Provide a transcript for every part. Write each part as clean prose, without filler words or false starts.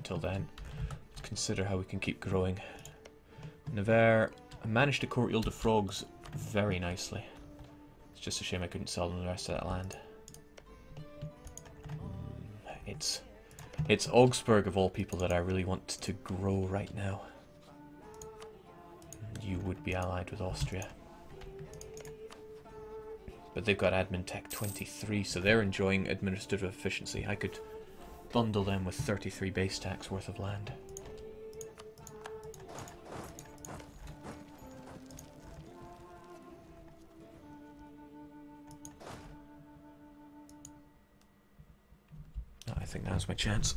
until then. Let's consider how we can keep growing. Nevers, I managed to courtial the frogs very nicely. It's just a shame I couldn't sell them the rest of that land. It's Augsburg of all people that I really want to grow right now. You would be allied with Austria. But they've got admin tech 23, so they're enjoying administrative efficiency. I could bundle them with 33 base tax worth of land. I think now's my chance.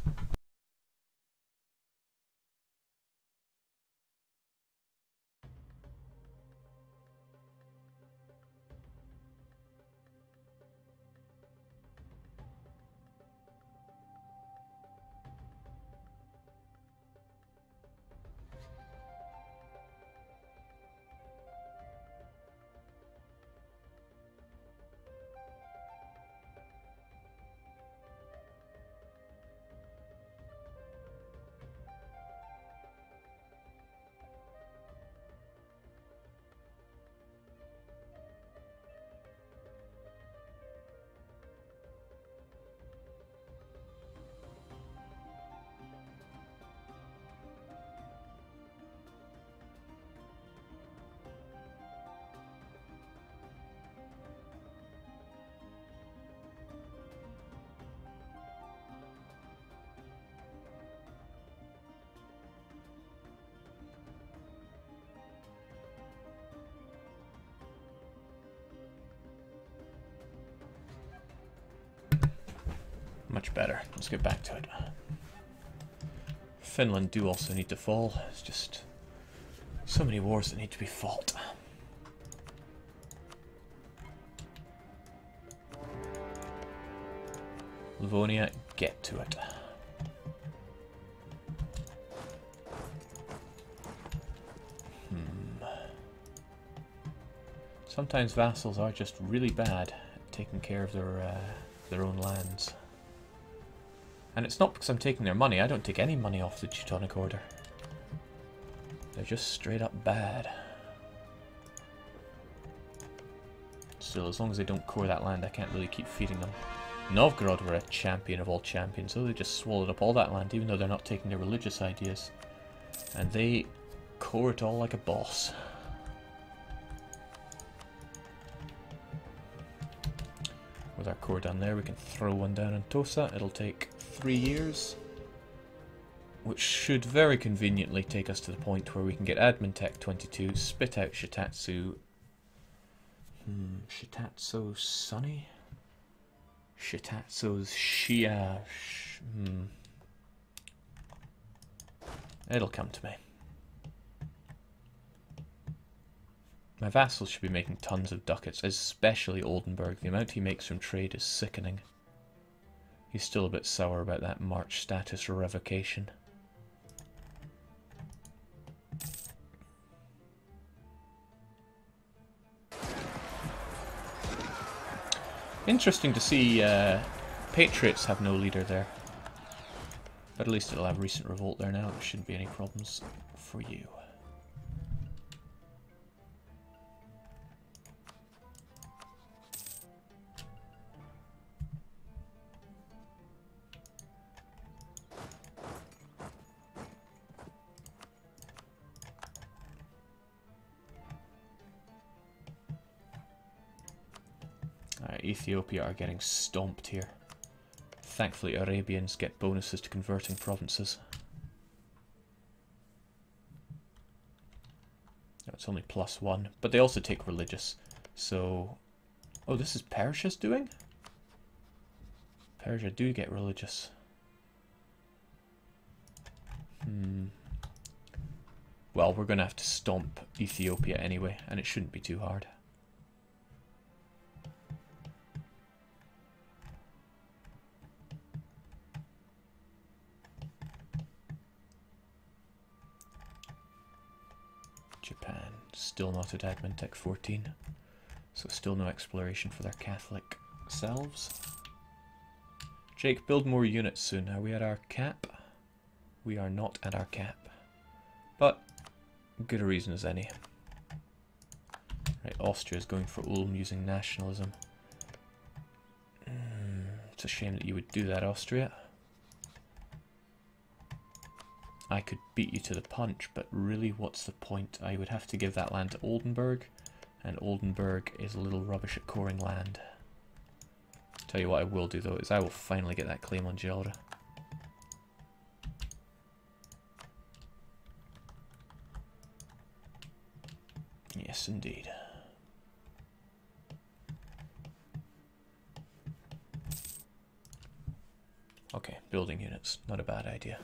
Much better. Let's get back to it. Finland do also need to fall. It's just so many wars that need to be fought. Livonia, get to it. Sometimes vassals are just really bad at taking care of their own lands. And it's not because I'm taking their money. I don't take any money off the Teutonic Order. They're just straight up bad. Still, as long as they don't core that land, I can't really keep feeding them. Novgorod were a champion of all champions, so they just swallowed up all that land, even though they're not taking their religious ideas. And they core it all like a boss. With our core down there, we can throw one down in Tosa. It'll take 3 years, which should very conveniently take us to the point where we can get admin tech 22, spit out Shitatsu. Shitatsu Sunny? Shitatsu's Shia. It'll come to me. My vassals should be making tons of ducats, especially Oldenburg. The amount he makes from trade is sickening. He's still a bit sour about that March status revocation. Interesting to see Patriots have no leader there. But at least it'll have recent revolt there now. There shouldn't be any problems for you. Ethiopia are getting stomped here. Thankfully, Arabians get bonuses to converting provinces. No, it's only +1, but they also take religious. So, oh, this is Persia's doing? Persia do get religious. Well, we're going to have to stomp Ethiopia anyway, and it shouldn't be too hard. Japan, still not at admin tech 14, so still no exploration for their Catholic selves. Jake, build more units soon. Are we at our cap? we are not at our cap. But, good a reason as any. Right, Austria's going for Ulm using nationalism. It's a shame that you would do that, Austria. I could beat you to the punch, but really, what's the point? I would have to give that land to Oldenburg, and Oldenburg is a little rubbish at coring land. Tell you what I will do, though, is I will finally get that claim on Gelre. Yes, indeed. Okay, building units, not a bad idea.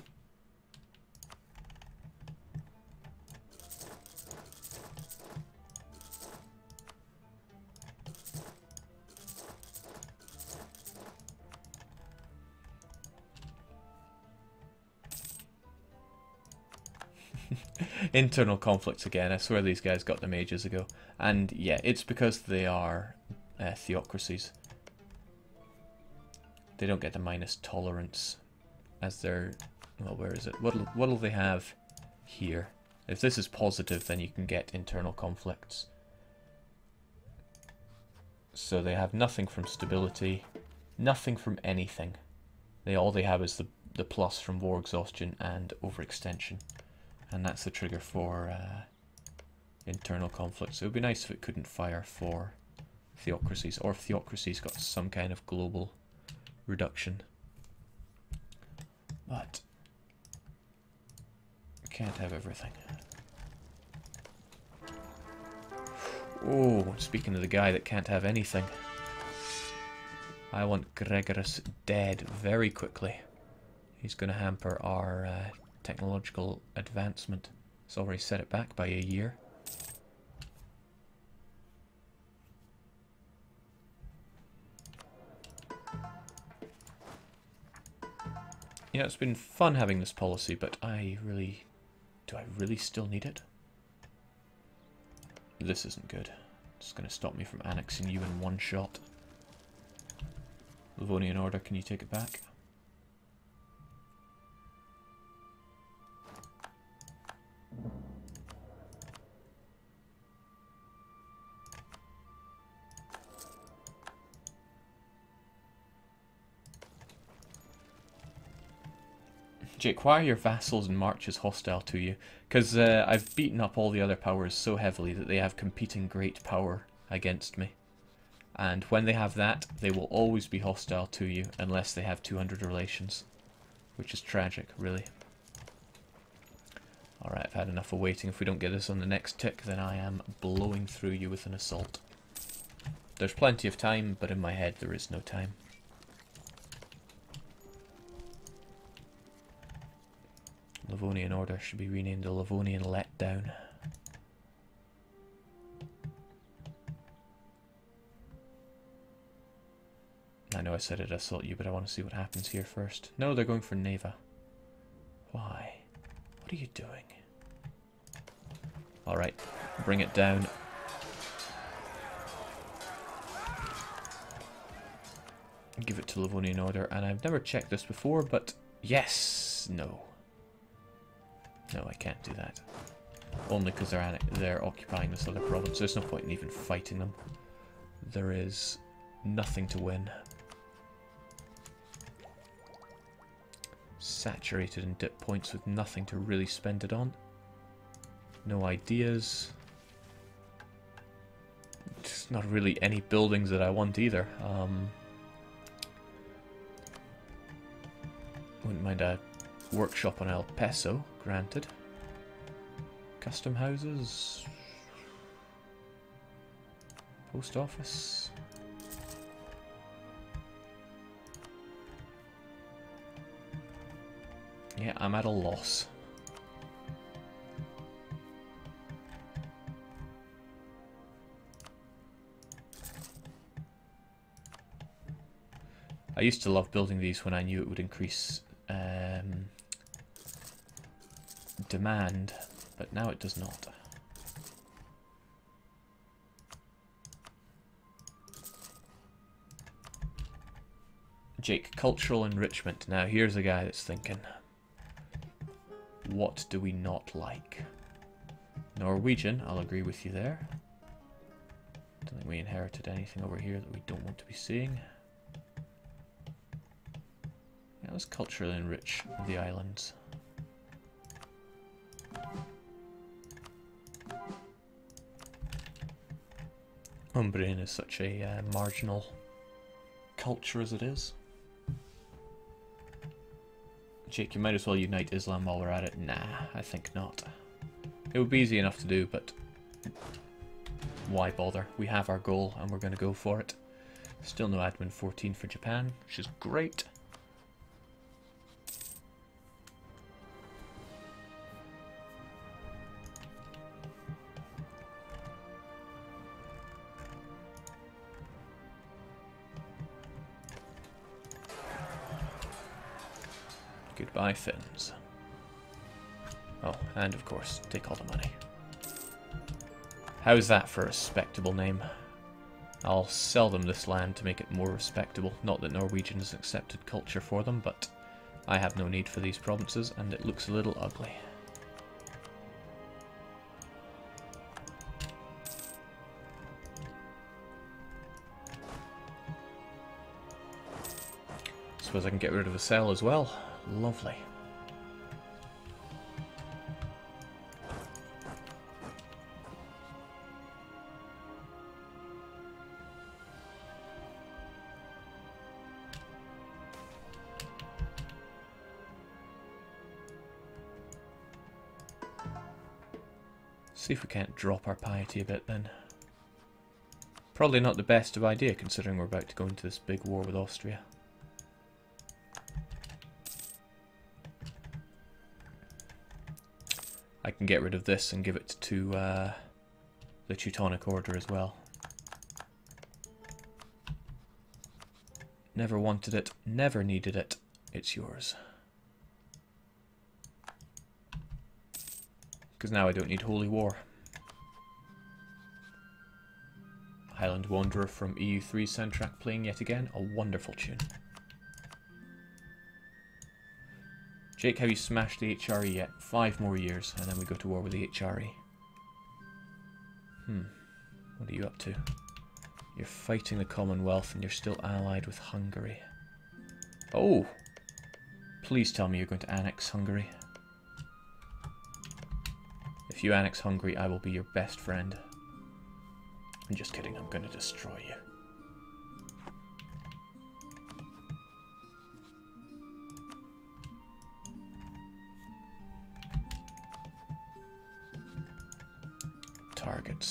Internal conflicts again. I swear these guys got them ages ago. And yeah, it's because they are theocracies. They don't get the minus tolerance as their... Well, where is it? What'll they have here? If this is positive, then you can get internal conflicts. So they have nothing from stability, nothing from anything. All they have is the plus from war exhaustion and overextension. And that's the trigger for internal conflicts. It would be nice if it couldn't fire for theocracies, or if theocracies got some kind of global reduction. But you can't have everything. Oh, speaking of the guy that can't have anything, I want Gregorus dead very quickly. He's going to hamper our technological advancement. It's already set it back by a year. You know, it's been fun having this policy, but do I really still need it? This isn't good. It's going to stop me from annexing you in one shot. Livonian Order, can you take it back? Jake, why are your vassals and marches hostile to you? Because I've beaten up all the other powers so heavily that they have competing great power against me. And when they have that, they will always be hostile to you unless they have 200 relations. Which is tragic, really. Alright, I've had enough of waiting. If we don't get this on the next tick, then I am blowing through you with an assault. There's plenty of time, but in my head there is no time. Livonian Order should be renamed the Livonian Letdown. I know I said I'd assault you, but I want to see what happens here first. No, they're going for Neva. Why? What are you doing? Alright, bring it down. Give it to Livonian Order, and I've never checked this before, but yes, no. No, I can't do that. Only because they're occupying this other province. There's no point in even fighting them. There is nothing to win. Saturated in dip points with nothing to really spend it on. No ideas. Just not really any buildings that I want either. Wouldn't mind a workshop on El Peso, granted. Custom houses. Post office. Yeah, I'm at a loss. I used to love building these when I knew it would increase demand, but now it does not. Jake, cultural enrichment. Now here's a guy that's thinking. What do we not like? Norwegian, I'll agree with you there. Don't think we inherited anything over here that we don't want to be seeing. Yeah, let's culturally enrich the islands. Umbrian is such a marginal culture as it is. Jake, you might as well unite Islam while we're at it. Nah, I think not. It would be easy enough to do, but why bother? We have our goal and we're going to go for it. Still no admin 14 for Japan, which is great. Goodbye, Finns. Oh, and of course, take all the money. How's that for a respectable name? I'll sell them this land to make it more respectable. Not that Norwegian is accepted culture for them, but I have no need for these provinces, and it looks a little ugly. Suppose I can get rid of a cell as well. Lovely. See if we can't drop our piety a bit then. Probably not the best of idea considering we're about to go into this big war with Austria. I can get rid of this and give it to the Teutonic Order as well. Never wanted it, never needed it. It's yours. Because now I don't need Holy War. Highland Wanderer from EU3 soundtrack playing yet again. A wonderful tune. Jake, have you smashed the HRE yet? 5 more years, and then we go to war with the HRE. What are you up to? You're fighting the Commonwealth, and you're still allied with Hungary. Oh! Please tell me you're going to annex Hungary. If you annex Hungary, I will be your best friend. I'm just kidding, I'm going to destroy you.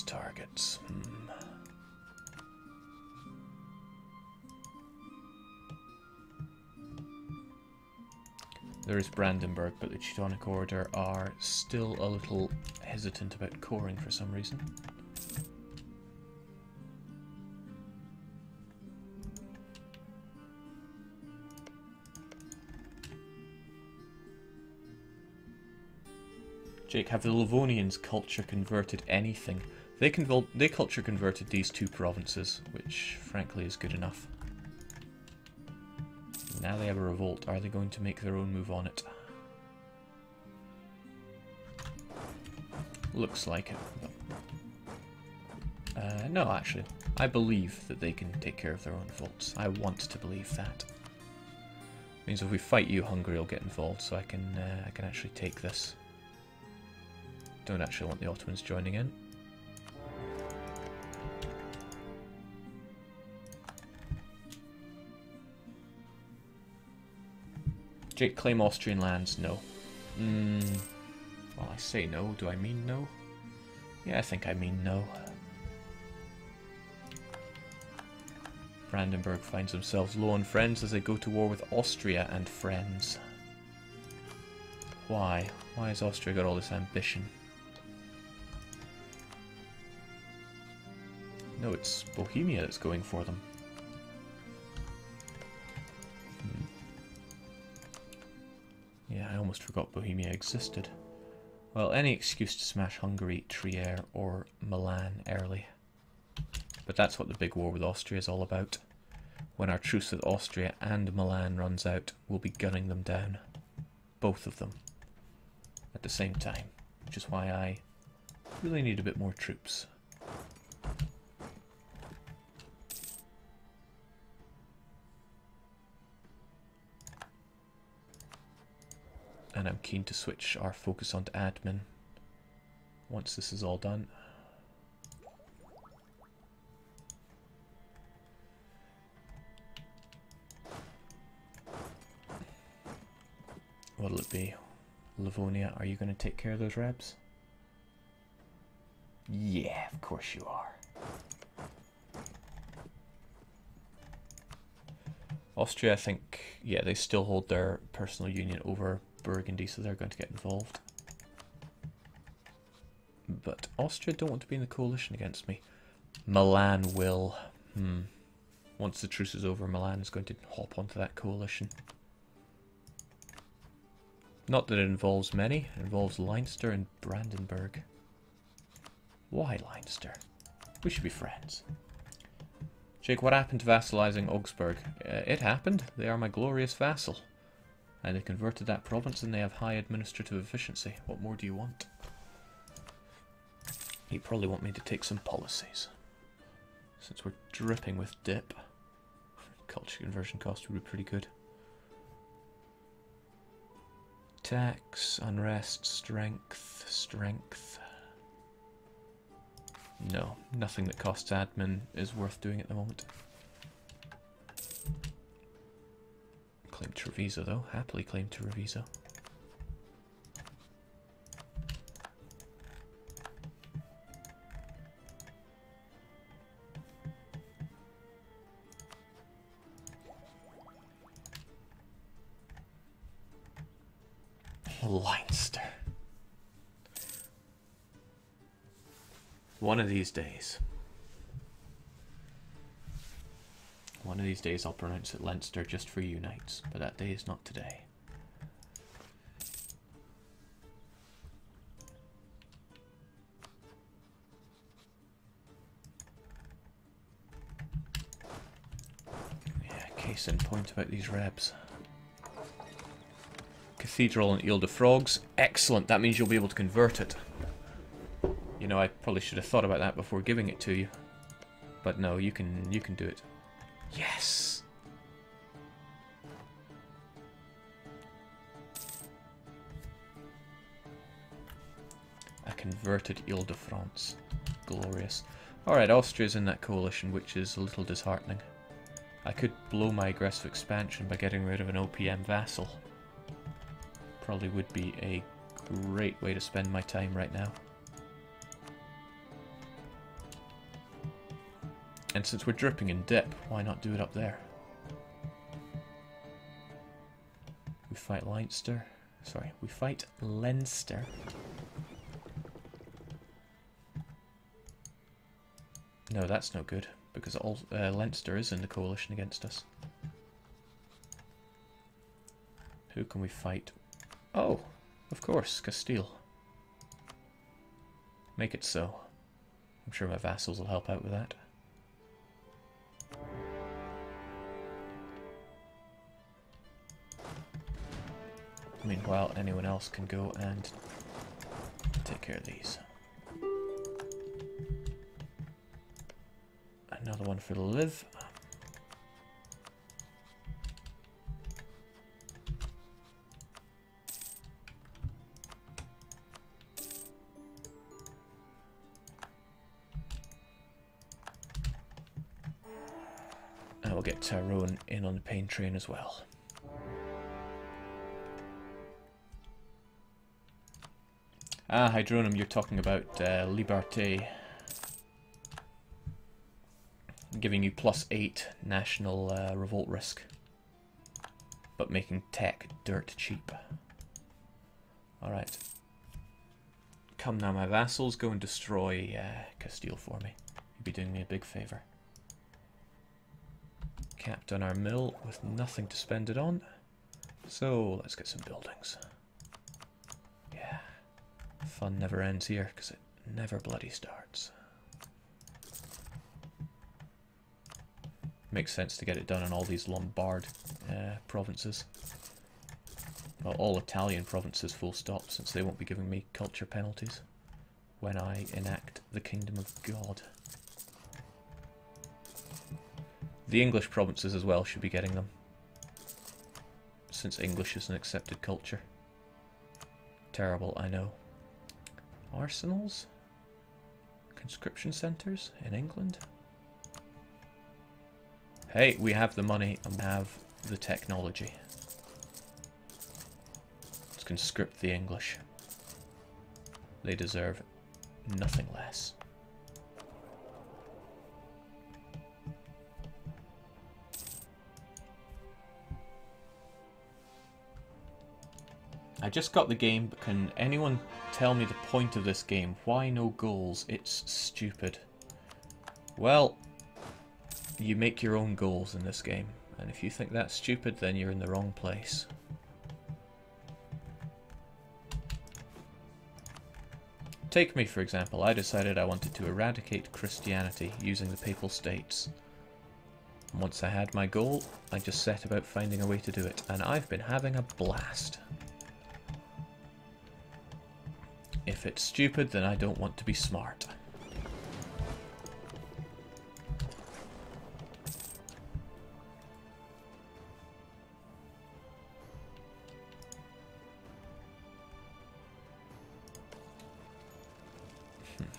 Targets. There is Brandenburg, but the Teutonic Order are still a little hesitant about coring for some reason. Jake, have the Livonians culture converted anything? They culture converted these 2 provinces, which frankly is good enough. Now they have a revolt. Are they going to make their own move on it? Looks like it. But no, actually. I believe that they can take care of their own revolts. I want to believe that. Means if we fight you, Hungary will get involved, so I can actually take this. Don't actually want the Ottomans joining in. Jake, claim Austrian lands? No. Well, I say no. Do I mean no? Yeah, I think I mean no. Brandenburg finds themselves low on friends as they go to war with Austria and friends. Why? Why has Austria got all this ambition? No, it's Bohemia that's going for them. Yeah, I almost forgot Bohemia existed. Well, any excuse to smash Hungary, Trier, or Milan early. But that's what the big war with Austria is all about. When our truce with Austria and Milan runs out, we'll be gunning them down. Both of them. the same time, which is why I really need a bit more troops. And I'm keen to switch our focus onto admin once this is all done. What'll it be? Livonia, are you going to take care of those rebs? Yeah, of course you are. Austria, I think, yeah, they still hold their personal union over Burgundy, so they're going to get involved. But Austria don't want to be in the coalition against me. Milan will. Once the truce is over, Milan is going to hop onto that coalition. Not that it involves many. It involves Leinster and Brandenburg. Why Leinster? We should be friends. Jake, what happened to vassalizing Augsburg? It happened. They are my glorious vassal. And they converted that province and they have high administrative efficiency. What more do you want? You probably want me to take some policies. Since we're dripping with dip. Culture conversion cost would be pretty good. Tax, unrest, strength, strength. No, nothing that costs admin is worth doing at the moment. Claim Treviso though, happily claim Treviso. Leinster. One of these days. One of these days I'll pronounce it Leinster just for you knights, but that day is not today. Yeah, case in point about these rebs. Cathedral and Ile de Frogs. Excellent, that means you'll be able to convert it. You know, I probably should have thought about that before giving it to you. But no, you can do it. Yes! A converted Ile de France. Glorious. Alright, Austria's in that coalition, which is a little disheartening. I could blow my aggressive expansion by getting rid of an OPM vassal. Probably would be a great way to spend my time right now. And since we're dripping in dip, why not do it up there? We fight Leinster. Sorry, we fight Leinster. No, that's no good, because all Leinster is in the coalition against us. Who can we fight? Oh, of course, Castile. Make it so. I'm sure my vassals will help out with that. Meanwhile, anyone else can go and take care of these. Another one for the live. And we'll get Tyrone in on the pain train as well. Ah, Hydronum, you're talking about Liberté. Giving you +8 national revolt risk. But making tech dirt cheap. Alright. Come now, my vassals, go and destroy Castile for me. You'd be doing me a big favour. Capped on our mill with nothing to spend it on. So, let's get some buildings. Yeah. Fun never ends here, because it never bloody starts. Makes sense to get it done in all these Lombard provinces. Well, all Italian provinces full stop, since they won't be giving me culture penalties when I enact the Kingdom of God. The English provinces as well should be getting them, since English is an accepted culture. Terrible, I know. Arsenals? Conscription centres in England? Hey, we have the money and we have the technology. Let's conscript the English. They deserve nothing less. I just got the game, but can anyone tell me the point of this game? Why no goals? It's stupid. Well, you make your own goals in this game, and if you think that's stupid, then you're in the wrong place. Take me, for example. I decided I wanted to eradicate Christianity using the Papal States. Once I had my goal, I just set about finding a way to do it, and I've been having a blast. If it's stupid, then I don't want to be smart.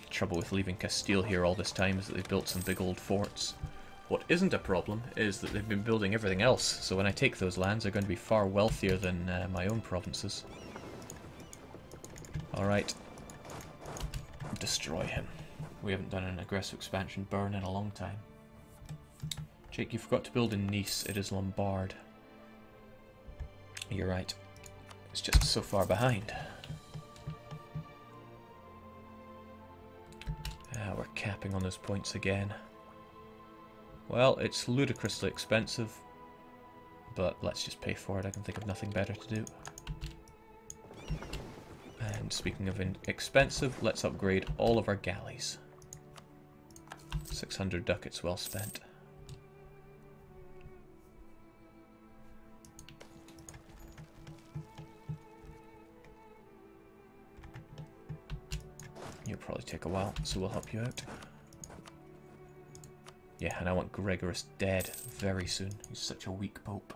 Trouble with leaving Castile here all this time is that they've built some big old forts. What isn't a problem is that they've been building everything else, so when I take those lands, they're going to be far wealthier than my own provinces. Alright. Destroy him. We haven't done an aggressive expansion burn in a long time. Jake, you forgot to build in Nice. It is Lombard. You're right. It's just so far behind. We're capping on those points again. Well, it's ludicrously expensive, but let's just pay for it. I can think of nothing better to do. And speaking of expensive, let's upgrade all of our galleys. 600 ducats well spent. You'll probably take a while, so we'll help you out. Yeah, and I want Gregorus dead very soon. He's such a weak pope.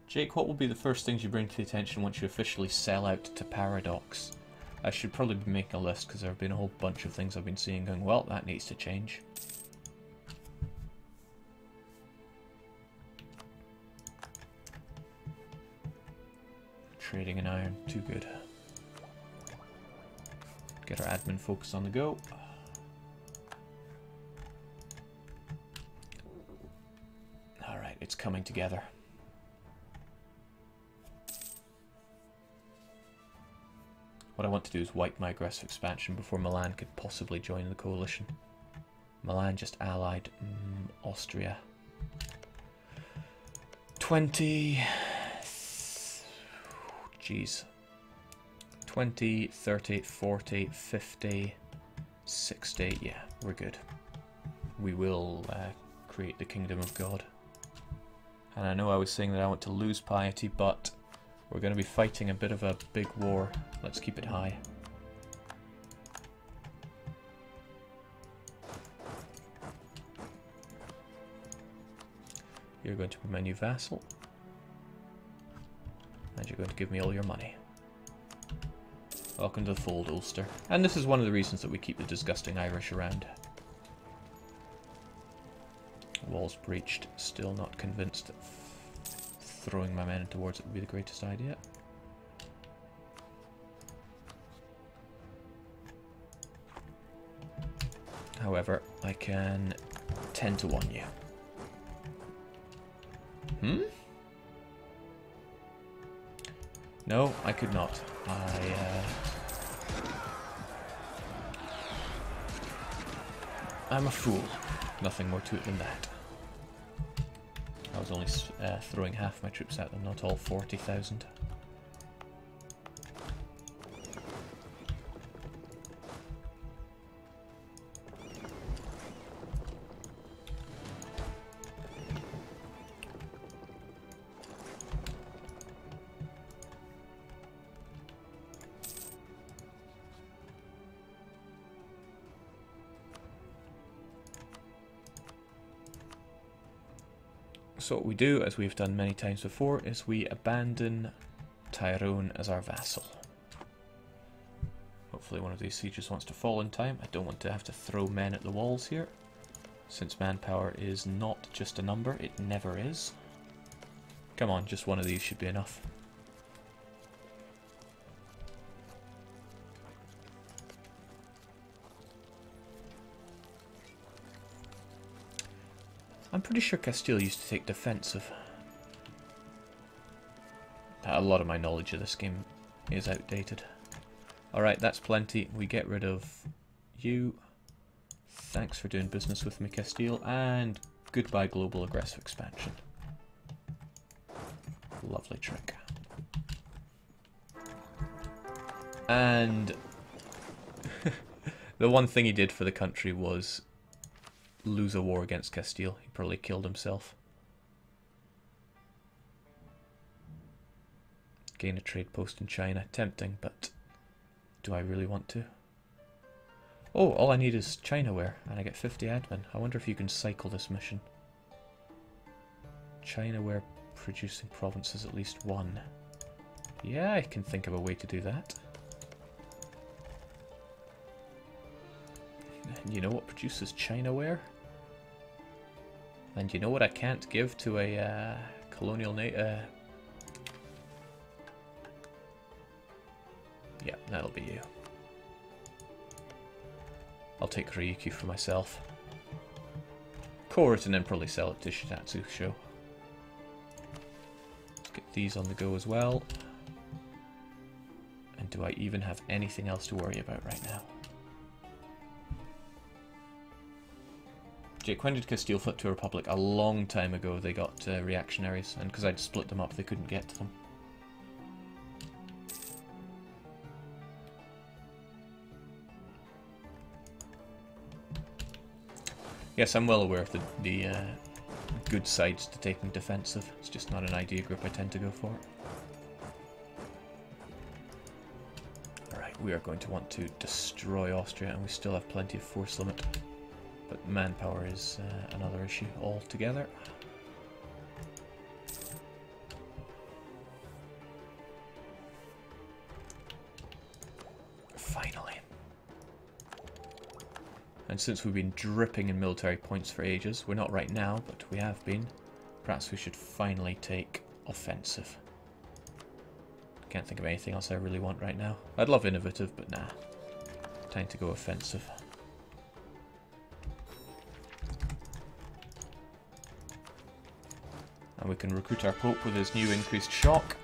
Jake, what will be the first things you bring to the attention once you officially sell out to Paradox? I should probably be making a list because there have been a whole bunch of things I've been seeing going, well, that needs to change. Trading in iron, too good. Get our admin focus on the go. Alright, it's coming together. What I want to do is wipe my aggressive expansion before Milan could possibly join the coalition. Milan just allied Austria. 20... Jeez. 20, 30, 40, 50, 60. Yeah, we're good. We will create the Kingdom of God. And I know I was saying that I want to lose piety, but we're going to be fighting a bit of a big war. Let's keep it high. You're going to be my new vassal. And you're going to give me all your money. Welcome to the fold, Ulster. And this is one of the reasons that we keep the disgusting Irish around. Walls breached. Still not convinced that throwing my men towards it would be the greatest idea. However, I can 10 to 1 you. No, I could not. I'm a fool. Nothing more to it than that. I was only throwing half my troops at them, not all 40,000. So what we do, as we've done many times before, is we abandon Tyrone as our vassal. Hopefully one of these sieges wants to fall in time. I don't want to have to throw men at the walls here. Since manpower is not just a number, it never is. Come on, just one of these should be enough. I'm pretty sure Castile used to take defensive. A lot of my knowledge of this game is outdated. Alright, that's plenty. We get rid of you. Thanks for doing business with me, Castile. And goodbye, global aggressive expansion. Lovely trick. And the one thing he did for the country was lose a war against Castile. He probably killed himself. Gain a trade post in China. Tempting, but do I really want to? Oh, all I need is Chinaware, and I get 50 admin. I wonder if you can cycle this mission. Chinaware producing provinces at least one. Yeah, I can think of a way to do that. And you know what produces Chinaware? And you know what I can't give to a colonial yeah, that'll be you. I'll take Ryukyu for myself. Court and then probably sell it to Shitatsu Show. Let's get these on the go as well. And do I even have anything else to worry about right now? Jake, when did Castile flip to a republic? A long time ago they got reactionaries, and because I'd split them up they couldn't get to them. Yes, I'm well aware of the good sides to taking defensive. It's just not an idea group I tend to go for. Alright, we are going to want to destroy Austria, and we still have plenty of force limit. But manpower is another issue altogether. Finally. And since we've been dripping in military points for ages, we're not right now, but we have been, perhaps we should finally take offensive. Can't think of anything else I really want right now. I'd love innovative, but nah. Time to go offensive. And we can recruit our Pope with his new increased shock.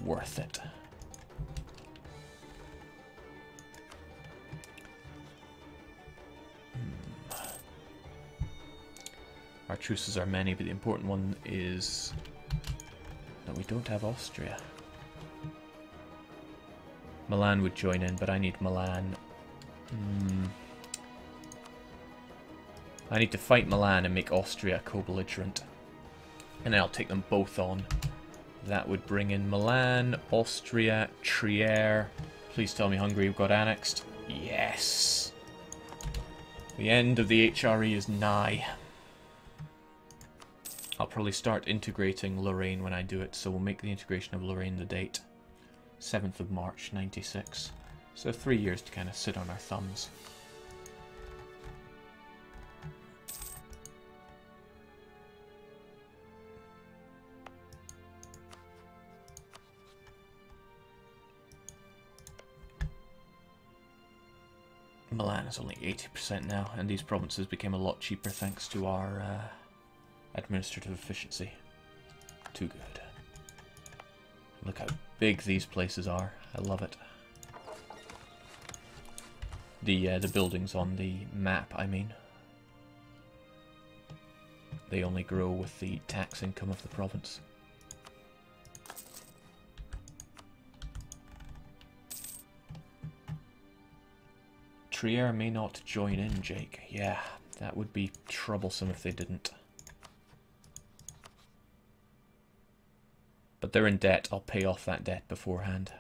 Worth it. Our truces are many, but the important one is that we don't have Austria. Milan would join in, but I need Milan. I need to fight Milan and make Austria co-belligerent. And then I'll take them both on. That would bring in Milan, Austria, Trier. Please tell me Hungary got annexed. Yes! The end of the HRE is nigh. I'll probably start integrating Lorraine when I do it, so we'll make the integration of Lorraine the date. 7th of March, 96. So 3 years to kind of sit on our thumbs. Milan is only 80% now, and these provinces became a lot cheaper thanks to our administrative efficiency. Too good. Look how big these places are. I love it. The buildings on the map, I mean. They only grow with the tax income of the province. Trier may not join in, Jake. Yeah, that would be troublesome if they didn't. But they're in debt. I'll pay off that debt beforehand.